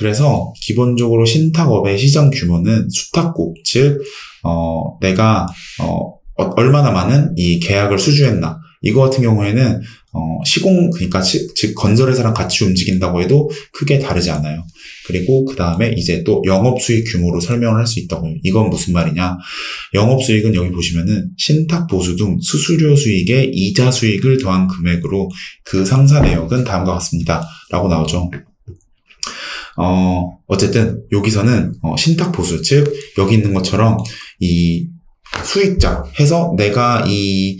그래서 기본적으로 신탁업의 시장 규모는 수탁고, 즉 내가 얼마나 많은 이 계약을 수주했나, 이거 같은 경우에는 그러니까 즉 건설회사랑 같이 움직인다고 해도 크게 다르지 않아요. 그리고 그 다음에 이제 또 영업수익 규모로 설명을 할 수 있다고요. 이건 무슨 말이냐? 영업수익은 여기 보시면은 신탁 보수 등 수수료 수익에 이자 수익을 더한 금액으로 그 상사 내역은 다음과 같습니다 라고 나오죠. 어쨌든 여기서는 신탁 보수, 즉 여기 있는 것처럼 이 수익자 해서 내가 이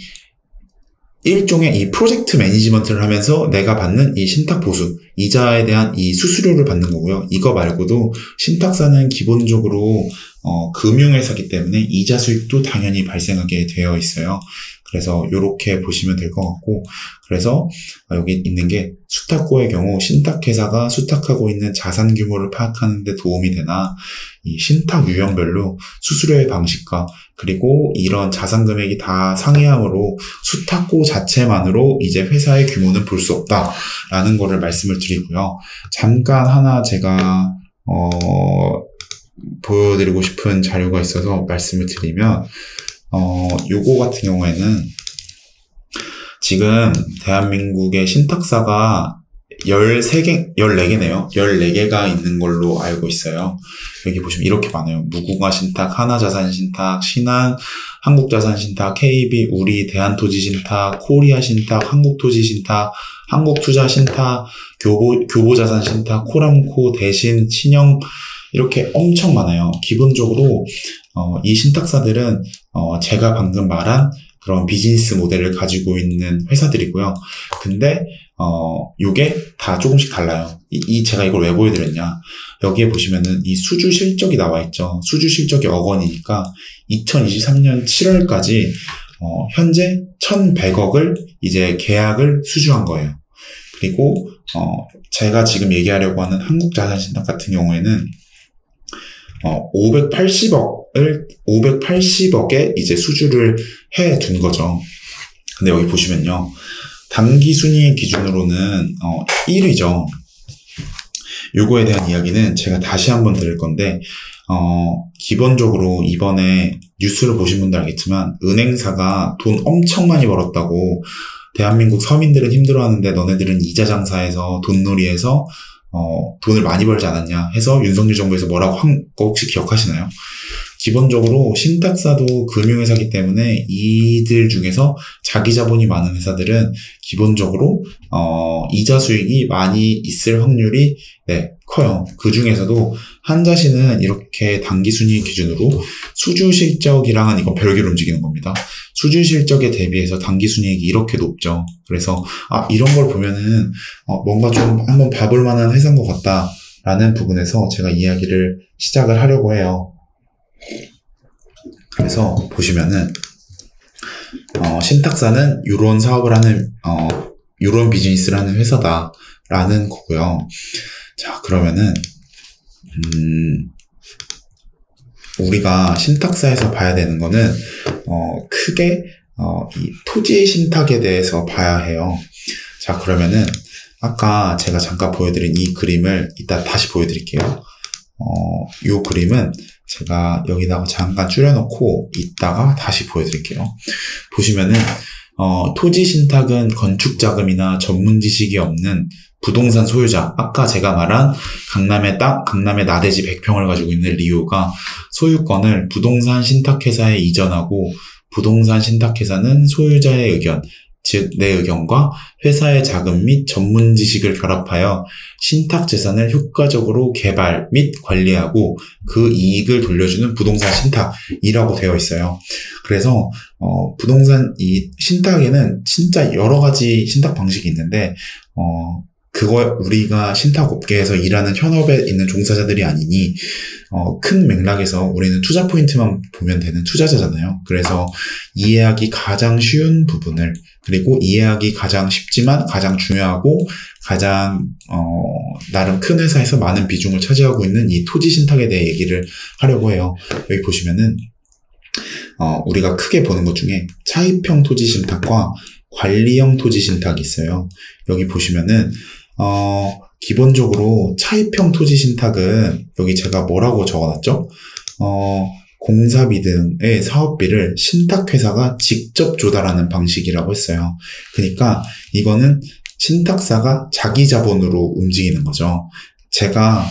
일종의 이 프로젝트 매니지먼트를 하면서 내가 받는 이 신탁 보수, 이자에 대한 이 수수료를 받는 거고요. 이거 말고도 신탁사는 기본적으로 금융회사이기 때문에 이자 수익도 당연히 발생하게 되어 있어요. 그래서 이렇게 보시면 될 것 같고, 그래서 여기 있는 게 수탁고의 경우 신탁회사가 수탁하고 있는 자산 규모를 파악하는 데 도움이 되나, 이 신탁 유형별로 수수료의 방식과 그리고 이런 자산 금액이 다 상이하므로 수탁고 자체만으로 이제 회사의 규모는 볼 수 없다라는 거를 말씀을 드리고요. 잠깐 하나 제가 보여드리고 싶은 자료가 있어서 말씀을 드리면, 요거 같은 경우에는 지금 대한민국의 신탁사가 14개네요. 14개가 있는 걸로 알고 있어요. 여기 보시면 이렇게 많아요. 무궁화 신탁, 하나자산 신탁, 신한, 한국자산 신탁, KB, 우리, 대한토지 신탁, 코리아 신탁, 한국토지 신탁, 한국투자 신탁, 교보자산 신탁, 코람코, 대신, 친형, 이렇게 엄청 많아요. 기본적으로 이 신탁사들은 제가 방금 말한 그런 비즈니스 모델을 가지고 있는 회사들이고요. 근데 요게 다 조금씩 달라요. 제가 이걸 왜 보여드렸냐, 여기에 보시면은 이 수주 실적이 나와 있죠. 수주 실적이 억 원이니까 2023년 7월까지 현재 1,100억을 이제 계약을 수주한 거예요. 그리고 제가 지금 얘기하려고 하는 한국자산신탁 같은 경우에는 580억에 이제 수주를 해 둔 거죠. 근데 여기 보시면요, 단기 순이익 기준으로는 1위죠. 요거에 대한 이야기는 제가 다시 한번 드릴 건데, 기본적으로 이번에 뉴스를 보신 분들 알겠지만 은행사가 돈 엄청 많이 벌었다고, 대한민국 서민들은 힘들어하는데 너네들은 이자 장사해서 돈놀이해서 돈을 많이 벌지 않았냐 해서 윤석열 정부에서 뭐라고 한 거 혹시 기억하시나요? 기본적으로 신탁사도 금융회사이기 때문에 이들 중에서 자기 자본이 많은 회사들은 기본적으로 이자 수익이 많이 있을 확률이 커요. 그 중에서도 한자신은 이렇게 단기 순이익 기준으로 수주 실적이랑은 이건 별개로 움직이는 겁니다. 수주 실적에 대비해서 단기 순이익이 이렇게 높죠. 그래서 이런 걸 보면은 뭔가 좀 한번 봐볼 만한 회사인 것 같다라는 부분에서 제가 이야기를 시작을 하려고 해요. 그래서 보시면은 신탁사는 이런 사업을 하는 이런 비즈니스를 하는 회사다라는 거고요. 자, 그러면은 우리가 신탁사에서 봐야 되는 거는 크게 이 토지 신탁에 대해서 봐야 해요. 자, 그러면은 아까 제가 잠깐 보여드린 이 그림을 이따 다시 보여드릴게요. 이 그림은 제가 여기다가 잠깐 줄여놓고 이따가 다시 보여드릴게요. 보시면은 토지 신탁은 건축 자금이나 전문 지식이 없는 부동산 소유자, 아까 제가 말한 강남의 땅, 강남의 나대지 100평을 가지고 있는 리오가 소유권을 부동산 신탁회사에 이전하고, 부동산 신탁회사는 소유자의 의견, 즉 내 의견과 회사의 자금 및 전문 지식을 결합하여 신탁 재산을 효과적으로 개발 및 관리하고 그 이익을 돌려주는 부동산 신탁이라고 되어 있어요. 그래서 부동산 이 신탁에는 진짜 여러 가지 신탁 방식이 있는데 그거 우리가 신탁업계에서 일하는 현업에 있는 종사자들이 아니니 큰 맥락에서 우리는 투자 포인트만 보면 되는 투자자잖아요. 그래서 이해하기 가장 쉬운 부분을, 그리고 이해하기 가장 쉽지만 가장 중요하고 가장 나름 큰 회사에서 많은 비중을 차지하고 있는 이 토지 신탁에 대해 얘기를 하려고 해요. 여기 보시면은 우리가 크게 보는 것 중에 차입형 토지 신탁과 관리형 토지 신탁이 있어요. 여기 보시면은 기본적으로 차입형 토지 신탁은 여기 제가 뭐라고 적어놨죠? 공사비 등의 사업비를 신탁회사가 직접 조달하는 방식이라고 했어요. 그러니까 이거는 신탁사가 자기 자본으로 움직이는 거죠. 제가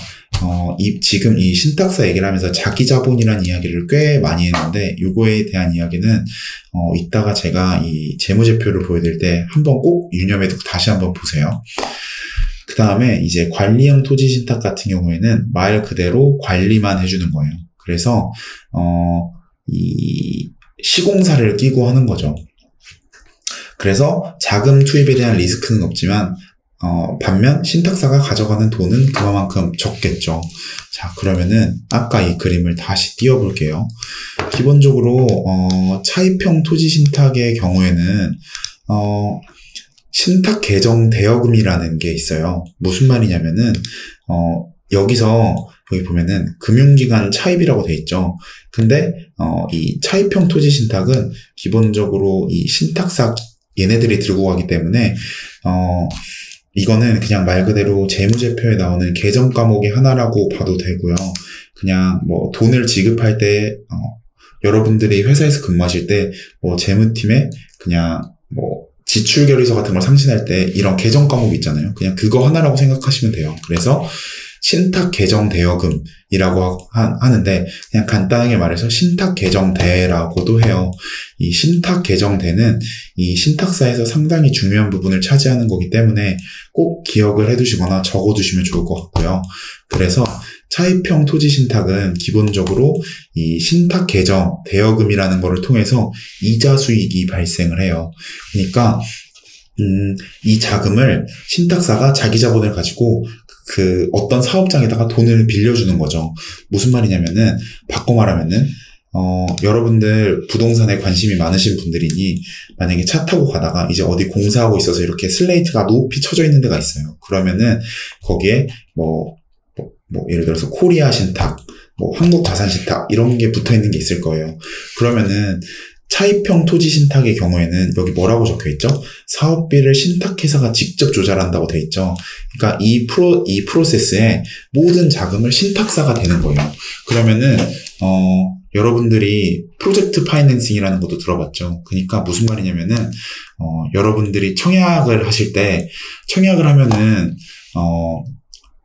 지금 이 신탁사 얘기를 하면서 자기 자본이라는 이야기를 꽤 많이 했는데 요거에 대한 이야기는 이따가 제가 이 재무제표를 보여드릴 때 한번 꼭 유념해 두고 다시 한번 보세요. 그 다음에 이제 관리형 토지 신탁 같은 경우에는 말 그대로 관리만 해주는 거예요. 그래서 이 시공사를 끼고 하는 거죠. 그래서 자금 투입에 대한 리스크는 없지만 반면 신탁사가 가져가는 돈은 그만큼 적겠죠. 자, 그러면은 아까 이 그림을 다시 띄워볼게요. 기본적으로 차입형 토지 신탁의 경우에는 신탁 개정 대여금이라는 게 있어요. 무슨 말이냐면은 여기서 여기 보면은 금융기관 차입이라고 돼 있죠. 근데 이 차입형 토지 신탁은 기본적으로 이 신탁사 얘네들이 들고 가기 때문에 이거는 그냥 말 그대로 재무제표에 나오는 계정 과목의 하나라고 봐도 되고요. 그냥 뭐 돈을 지급할 때 여러분들이 회사에서 근무하실 때 뭐 재무팀에 그냥 뭐 지출 결의서 같은 걸 상신할 때 이런 계정 과목 있잖아요. 그냥 그거 하나라고 생각하시면 돼요. 그래서 신탁 개정 대여금이라고 하는데 그냥 간단하게 말해서 신탁 개정대라고도 해요. 이 신탁 개정대는 이 신탁사에서 상당히 중요한 부분을 차지하는 거기 때문에 꼭 기억을 해두시거나 적어두시면 좋을 것 같고요. 그래서 차입형 토지 신탁은 기본적으로 이 신탁 개정 대여금이라는 거를 통해서 이자 수익이 발생을 해요. 그러니까 이 자금을 신탁사가 자기 자본을 가지고 그 어떤 사업장에다가 돈을 빌려주는 거죠. 무슨 말이냐면은 바꿔 말하면은 여러분들 부동산에 관심이 많으신 분들이니 만약에 차 타고 가다가 이제 어디 공사하고 있어서 이렇게 슬레이트가 높이 쳐져 있는 데가 있어요. 그러면은 거기에 뭐 예를 들어서 코리아 신탁, 뭐 한국 가산 신탁 이런 게 붙어 있는 게 있을 거예요. 그러면은 차입형 토지 신탁의 경우에는 여기 뭐라고 적혀 있죠? 사업비를 신탁회사가 직접 조달한다고 돼 있죠. 그러니까 이 프로세스에 모든 자금을 신탁사가 되는 거예요. 그러면은 여러분들이 프로젝트 파이낸싱이라는 것도 들어봤죠. 그러니까 무슨 말이냐면은 여러분들이 청약을 하실 때 청약을 하면은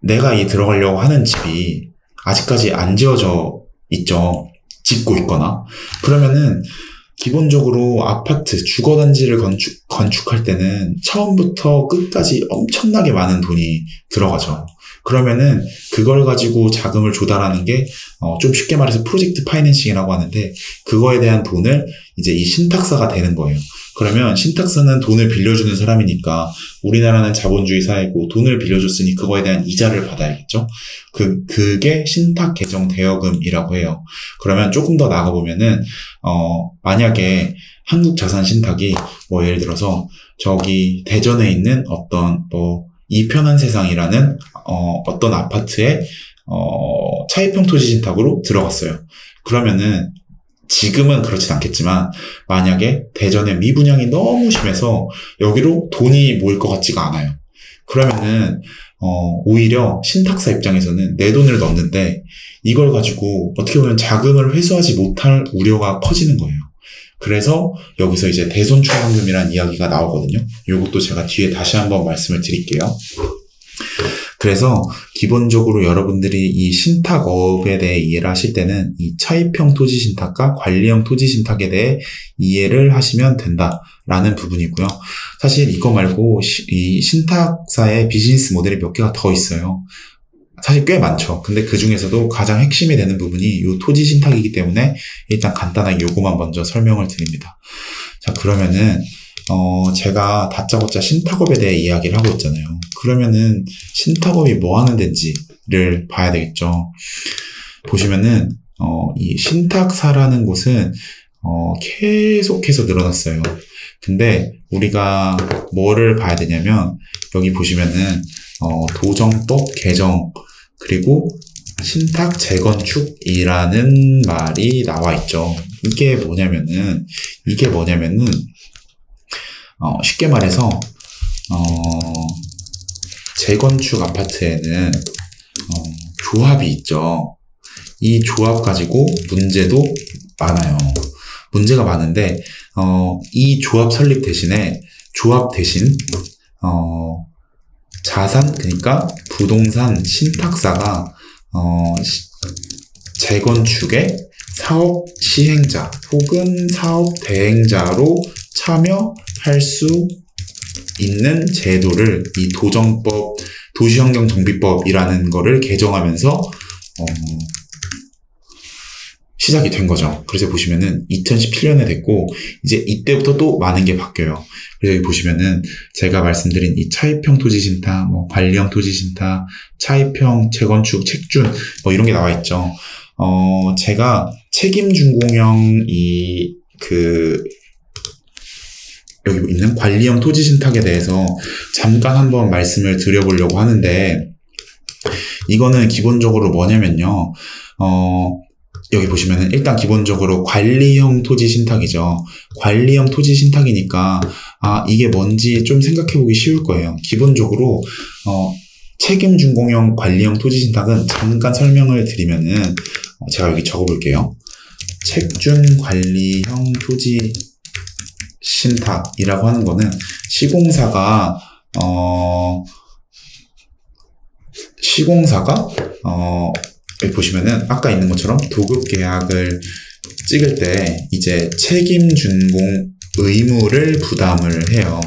내가 이 들어가려고 하는 집이 아직까지 안 지어져 있죠. 짓고 있거나. 그러면은 기본적으로 아파트, 주거단지를 건축할 때는 처음부터 끝까지 엄청나게 많은 돈이 들어가죠. 그러면은 그걸 가지고 자금을 조달하는 게 좀 쉽게 말해서 프로젝트 파이낸싱이라고 하는데 그거에 대한 돈을 이제 이 신탁사가 되는 거예요. 그러면 신탁사는 돈을 빌려주는 사람이니까 우리나라는 자본주의 사회고 돈을 빌려줬으니 그거에 대한 이자를 받아야겠죠. 그게 신탁 개정 대여금이라고 해요. 그러면 조금 더 나가보면은 만약에 한국 자산 신탁이 뭐 예를 들어서 저기 대전에 있는 어떤 뭐 이편한 세상이라는 어떤 아파트에 차입형 토지 신탁으로 들어갔어요. 그러면은 지금은 그렇진 않겠지만 만약에 대전의 미분양이 너무 심해서 여기로 돈이 모일 것 같지가 않아요. 그러면은 오히려 신탁사 입장에서는 내 돈을 넣는데 이걸 가지고 어떻게 보면 자금을 회수하지 못할 우려가 커지는 거예요. 그래서 여기서 이제 대손충당금이라는 이야기가 나오거든요. 이것도 제가 뒤에 다시 한번 말씀을 드릴게요. 그래서 기본적으로 여러분들이 이 신탁업에 대해 이해를 하실 때는 이 차입형 토지 신탁과 관리형 토지 신탁에 대해 이해를 하시면 된다라는 부분이고요. 사실 이거 말고 이 신탁사의 비즈니스 모델이 몇 개가 더 있어요. 사실 꽤 많죠. 근데 그 중에서도 가장 핵심이 되는 부분이 이 토지 신탁이기 때문에 일단 간단하게 요거만 먼저 설명을 드립니다. 자, 그러면은 제가 다짜고짜 신탁업에 대해 이야기를 하고 있잖아요. 그러면은 신탁업이 뭐 하는 데인지를 봐야 되겠죠. 보시면은 이 신탁사라는 곳은 계속해서 늘어났어요. 근데 우리가 뭐를 봐야 되냐면 여기 보시면은 도정법 개정 그리고 신탁 재건축이라는 말이 나와 있죠. 이게 뭐냐면은 쉽게 말해서 재건축 아파트에는 조합이 있죠. 이 조합 가지고 문제도 많아요. 문제가 많은데 이 조합 설립 대신에 조합 대신 자산, 그러니까 부동산 신탁사가 재건축의 사업 시행자 혹은 사업 대행자로 참여할 수 있는 제도를 이 도정법, 도시환경정비법이라는 거를 개정하면서 시작이 된 거죠. 그래서 보시면은 2017년에 됐고 이제 이때부터 또 많은 게 바뀌어요. 그래서 여기 보시면은 제가 말씀드린 이 차입형 토지신탁, 관리형 토지신탁, 차입형 재건축, 책준 이런 게 나와 있죠. 제가 책임준공형 여기 있는 관리형 토지신탁에 대해서 잠깐 한번 말씀을 드려보려고 하는데, 이거는 기본적으로 뭐냐면요. 여기 보시면은 일단 기본적으로 관리형 토지신탁이죠. 관리형 토지신탁이니까 이게 뭔지 좀 생각해보기 쉬울 거예요. 기본적으로 책임준공형 관리형 토지신탁은 잠깐 설명을 드리면은 제가 여기 적어볼게요. 책준 관리형 토지신탁이라고 하는 거는 시공사가 여기 보시면은 아까 있는 것처럼 도급 계약을 찍을 때 이제 책임 준공 의무를 부담을 해요.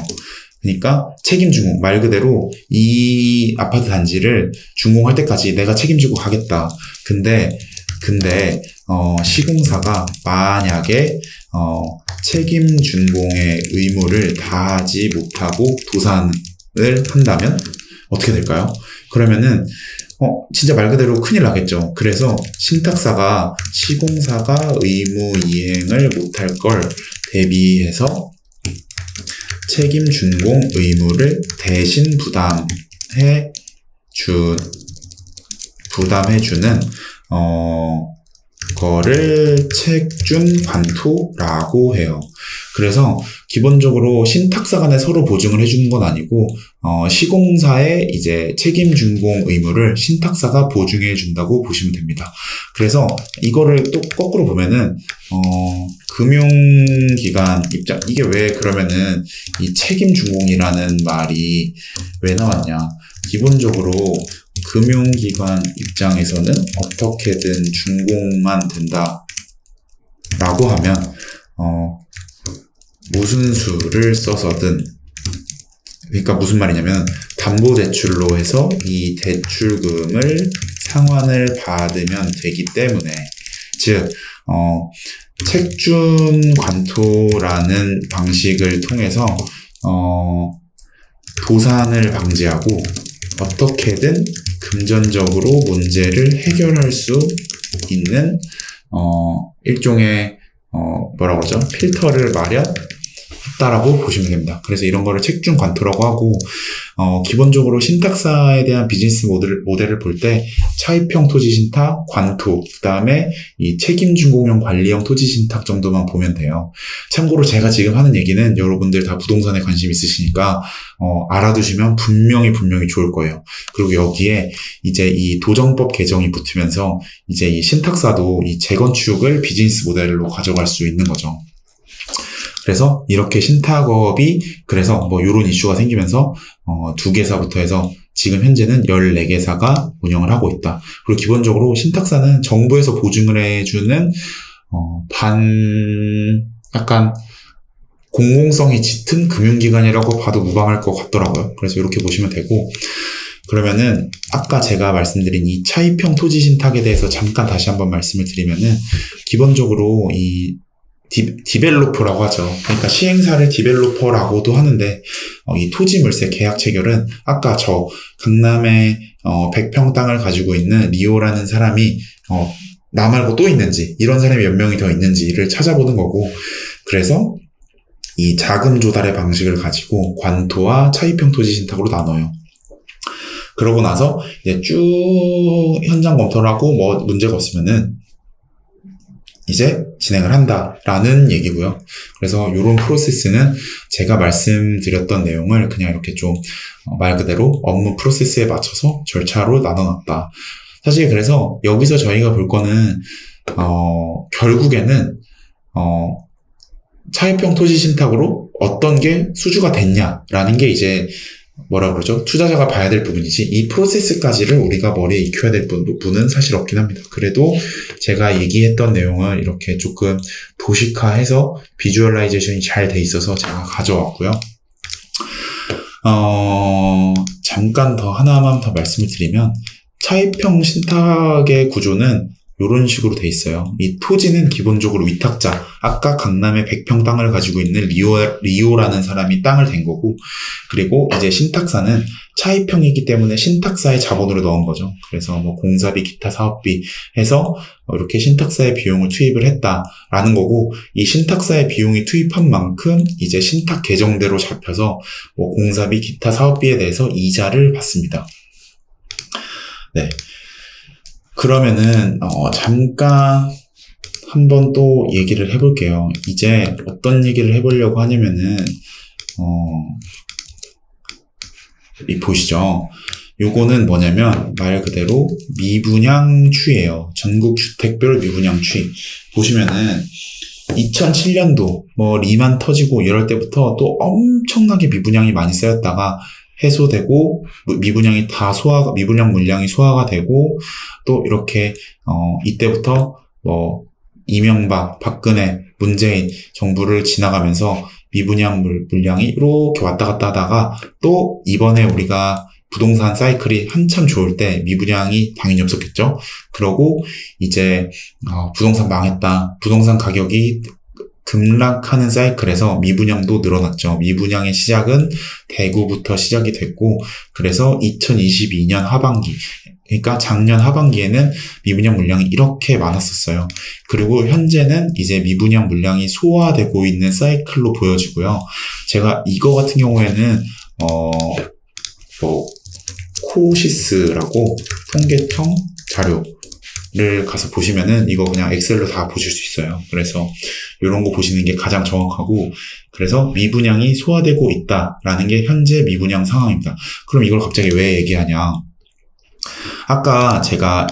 그러니까 책임 준공, 말 그대로 이 아파트 단지를 준공할 때까지 내가 책임지고 가겠다. 근데 시공사가 만약에 책임 준공의 의무를 다하지 못하고 도산을 한다면 어떻게 될까요? 그러면은 진짜 말 그대로 큰일 나겠죠. 그래서 신탁사가 시공사가 의무 이행을 못할 걸 대비해서 책임 준공 의무를 대신 부담해주는 거를 책준 관토라고 해요. 그래서 기본적으로 신탁사 간에 서로 보증을 해주는 건 아니고 시공사의 이제 책임 준공 의무를 신탁사가 보증해 준다고 보시면 됩니다. 그래서 이거를 또 거꾸로 보면은 금융기관 입장, 이게 왜 그러면은 이 책임 준공이라는 말이 왜 나왔냐? 기본적으로 금융기관 입장에서는 어떻게든 준공만 된다 라고 하면 무슨 수를 써서든, 그러니까 무슨 말이냐면 담보대출로 해서 이 대출금을 상환을 받으면 되기 때문에, 즉 책준 관토라는 방식을 통해서 도산을 방지하고 어떻게든 금전적으로 문제를 해결할 수 있는 일종의 뭐라고 그러죠? 필터를 마련했다라고 보시면 됩니다. 그래서 이런 거를 책준 관토라고 하고, 기본적으로 신탁사에 대한 비즈니스 모델을 볼 때 차입형 토지신탁, 관토, 그 다음에 이 책임준공형 관리형 토지신탁 정도만 보면 돼요. 참고로 제가 지금 하는 얘기는 여러분들 다 부동산에 관심 있으시니까 알아두시면 분명히 좋을 거예요. 그리고 여기에 이제 이 도정법 개정이 붙으면서 이제 이 신탁사도 이 재건축을 비즈니스 모델로 가져갈 수 있는 거죠. 그래서 이렇게 신탁업이, 그래서 요런 이슈가 생기면서 2개사부터 해서 지금 현재는 14개사가 운영을 하고 있다. 그리고 기본적으로 신탁사는 정부에서 보증을 해주는 약간 공공성이 짙은 금융기관이라고 봐도 무방할 것 같더라고요. 그래서 이렇게 보시면 되고, 그러면은 아까 제가 말씀드린 이 차입형 토지신탁에 대해서 잠깐 다시 한번 말씀을 드리면은, 기본적으로 이 디벨로퍼라고 하죠. 그러니까 시행사를 디벨로퍼라고도 하는데, 이 토지물세 계약 체결은 아까 저 강남에 100평 땅을 가지고 있는 리오라는 사람이 나 말고 또 있는지, 이런 사람이 몇 명이 더 있는지를 찾아보는 거고, 그래서 이 자금 조달의 방식을 가지고 관토와 차입형 토지신탁으로 나눠요. 그러고 나서 이제 쭉 현장 검토를 하고 문제가 없으면은 이제 진행을 한다라는 얘기고요. 그래서 이런 프로세스는 제가 말씀드렸던 내용을 그냥 이렇게 좀 말 그대로 업무 프로세스에 맞춰서 절차로 나눠놨다. 사실 그래서 여기서 저희가 볼 거는 결국에는 차입형 토지 신탁으로 어떤 게 수주가 됐냐라는 게 이제 뭐라 그러죠? 투자자가 봐야 될 부분이지 이 프로세스까지를 우리가 머리에 익혀야 될 부분은 사실 없긴 합니다. 그래도 제가 얘기했던 내용을 이렇게 조금 도식화해서 비주얼라이제이션이 잘 돼 있어서 제가 가져왔고요. 잠깐 더 하나만 더 말씀을 드리면 차입형 신탁의 구조는 이런 식으로 돼 있어요. 이 토지는 기본적으로 위탁자, 아까 강남에 100평 땅을 가지고 있는 리오라는 사람이 땅을 댄 거고, 그리고 이제 신탁사는 차입형이기 때문에 신탁사의 자본으로 넣은 거죠. 그래서 뭐 공사비, 기타 사업비 해서 이렇게 신탁사의 비용을 투입을 했다라는 거고, 이 신탁사의 비용이 투입한 만큼 이제 신탁 계정대로 잡혀서 뭐 공사비, 기타 사업비에 대해서 이자를 받습니다. 네. 그러면은 잠깐 한번 또 얘기를 해볼게요. 이제 어떤 얘기를 해보려고 하냐면은 이 보시죠. 요거는 뭐냐면 말 그대로 미분양 추이예요. 전국 주택별 미분양 추이. 보시면은 2007년도 뭐 리만 터지고 이럴 때부터 또 엄청나게 미분양이 많이 쌓였다가 해소되고 미분양 물량이 소화가 되고 또 이렇게 이때부터 뭐 이명박, 박근혜, 문재인 정부를 지나가면서 미분양 물량이 이렇게 왔다 갔다 하다가 또 이번에 우리가 부동산 사이클이 한참 좋을 때 미분양이 당연히 없었겠죠. 그러고 이제 부동산 망했다. 부동산 가격이 급락하는 사이클에서 미분양도 늘어났죠. 미분양의 시작은 대구부터 시작이 됐고, 그래서 2022년 하반기, 그러니까 작년 하반기에는 미분양 물량이 이렇게 많았었어요. 그리고 현재는 이제 미분양 물량이 소화되고 있는 사이클로 보여지고요. 제가 이거 같은 경우에는 코시스라고 통계청 자료를 가서 보시면은 이거 그냥 엑셀로 다 보실 수 있어요. 그래서 이런 거 보시는 게 가장 정확하고, 그래서 미분양이 소화되고 있다라는 게 현재 미분양 상황입니다. 그럼 이걸 갑자기 왜 얘기하냐? 아까 제가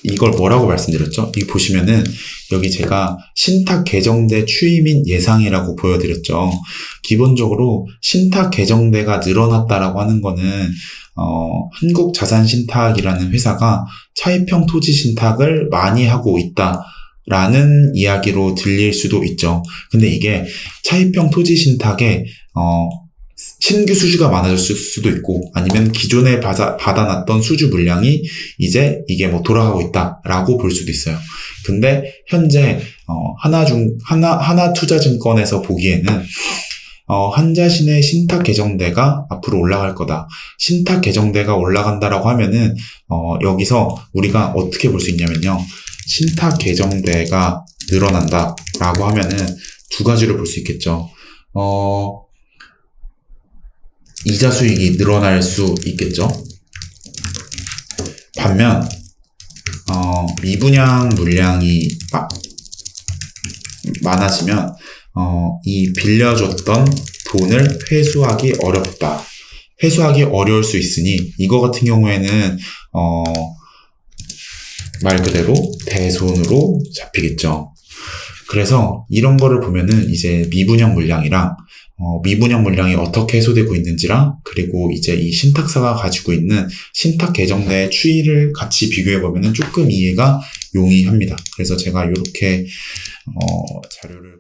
이걸 뭐라고 말씀드렸죠? 이 보시면은 여기 제가 신탁 개정대 추이 및 예상이라고 보여드렸죠. 기본적으로 신탁 개정대가 늘어났다라고 하는 거는 한국자산신탁이라는 회사가 차입형 토지 신탁을 많이 하고 있다라는 이야기로 들릴 수도 있죠. 근데 이게 차입형 토지 신탁에 신규 수주가 많아졌을 수도 있고, 아니면 기존에 받아놨던 수주 물량이 이제 이게 뭐 돌아가고 있다라고 볼 수도 있어요. 근데 현재 하나투자증권에서 보기에는 한자신의 신탁 개정대가 앞으로 올라갈 거다. 신탁 개정대가 올라간다라고 하면은 여기서 우리가 어떻게 볼 수 있냐면요. 신탁 개정대가 늘어난다라고 하면은 두 가지로 볼 수 있겠죠. 이자 수익이 늘어날 수 있겠죠. 반면 미분양 물량이 많아지면 이 빌려줬던 돈을 회수하기 어렵다. 회수하기 어려울 수 있으니 이거 같은 경우에는 말 그대로 대손으로 잡히겠죠. 그래서 이런 거를 보면은 이제 미분양 물량이랑 미분양 물량이 어떻게 해소되고 있는지랑, 그리고 이제 이 신탁사가 가지고 있는 신탁 개정대의 추이를 같이 비교해보면 조금 이해가 용이합니다. 그래서 제가 이렇게 자료를